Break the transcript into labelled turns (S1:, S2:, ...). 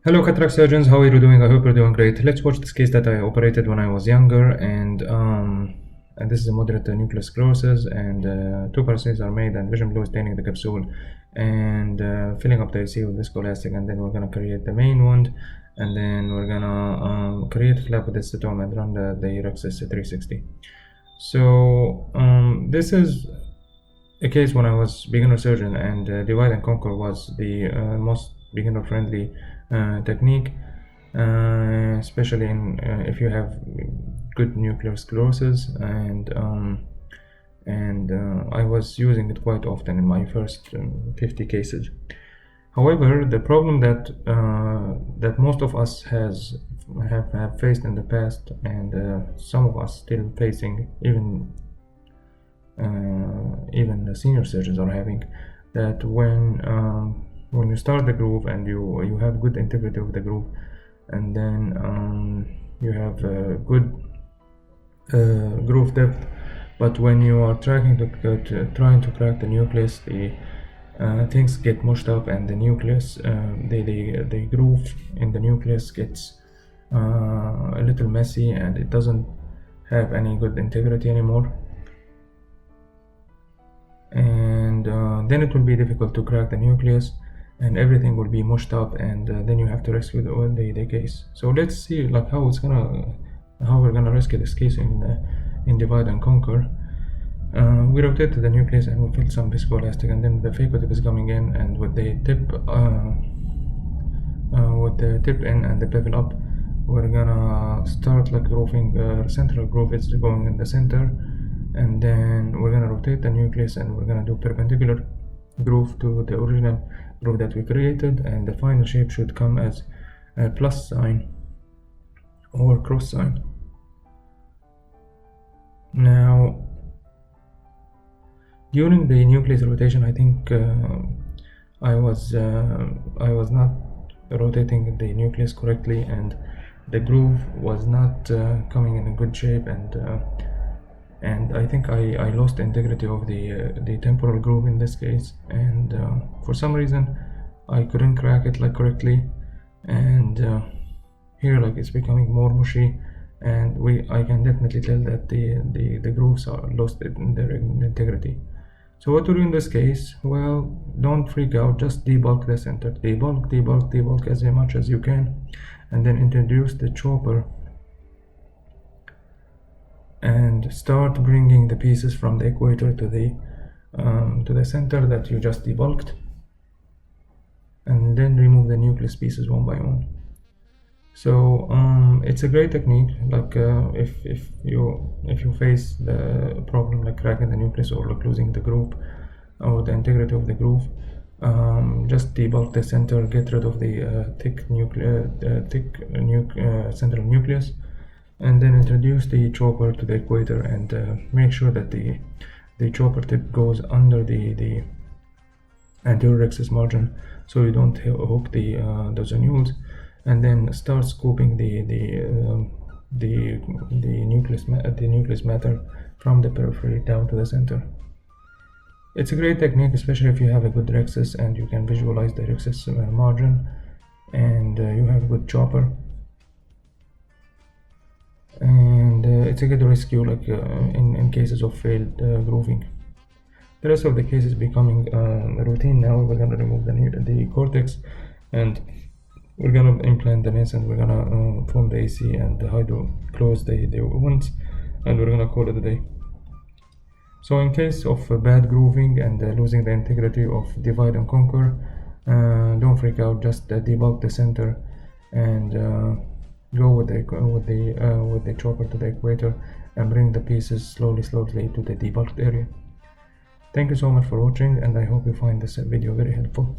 S1: Hello cataract surgeons, how are you doing? I hope you're doing great. Let's watch this case that I operated when I was younger, and this is a moderate nuclear sclerosis, and two paracenteses are made, and vision blue is staining the capsule, and filling up the IC with viscoelastic, and then we're gonna create the main wound, and then we're gonna create flap with acetone and run the Rexis 360. So this is a case when I was beginner surgeon, and divide and conquer was the most beginner friendly technique, especially in if you have good nuclear sclerosis, and I was using it quite often in my first 50 cases. However, the problem that most of us have faced in the past, and some of us still facing, even the senior surgeons are having, that when you start the groove and you have good integrity of the groove, and then you have good groove depth, but when you are trying to crack the nucleus, the things get mushed up, and the nucleus, the groove in the nucleus gets a little messy, and it doesn't have any good integrity anymore, and then it will be difficult to crack the nucleus, and everything will be mushed up, and then you have to rescue the case. So let's see like how we're gonna rescue this case in divide and conquer. We rotate the nucleus and we fill some viscoelastic, and then the phaco tip is coming in, and with the tip in and the bevel up, we're gonna start like grooving. Central groove is going in the center, and then we're gonna rotate the nucleus, and we're gonna do perpendicular groove to the original groove that we created, and the final shape should come as a plus sign or cross sign. Now, during the nucleus rotation, I think I was not rotating the nucleus correctly, and the groove was not coming in a good shape, and I think I lost the integrity of the temporal groove in this case, and for some reason I couldn't crack it like correctly, and here like it's becoming more mushy, and I can definitely tell that the grooves are lost in their integrity. So what to do in this case? Well, don't freak out, just debulk the center, debulk as much as you can, and then introduce the chopper and start bringing the pieces from the equator to the center that you just debulked, and then remove the nucleus pieces one by one. So it's a great technique, like if you face the problem like cracking the nucleus or like losing the groove or the integrity of the groove, just debulk the center, get rid of the thick central nucleus, and then introduce the chopper to the equator, and make sure that the chopper tip goes under the anterior rexis margin, so you don't hook the zonules, and then start scooping the nucleus matter from the periphery down to the center. It's a great technique, especially if you have a good rexis and you can visualize the rexis margin, and you have a good chopper, and it's a good rescue like in cases of failed grooving. The rest of the case is becoming routine now. We're gonna remove the cortex, and we're gonna implant the nails, and we're gonna form the AC and close the wounds, and we're gonna call it a day. So in case of bad grooving and losing the integrity of divide and conquer, don't freak out, just debulk the center, and go with the chopper to the equator, and bring the pieces slowly to the debulked area. Thank you so much for watching, and I hope you find this video very helpful.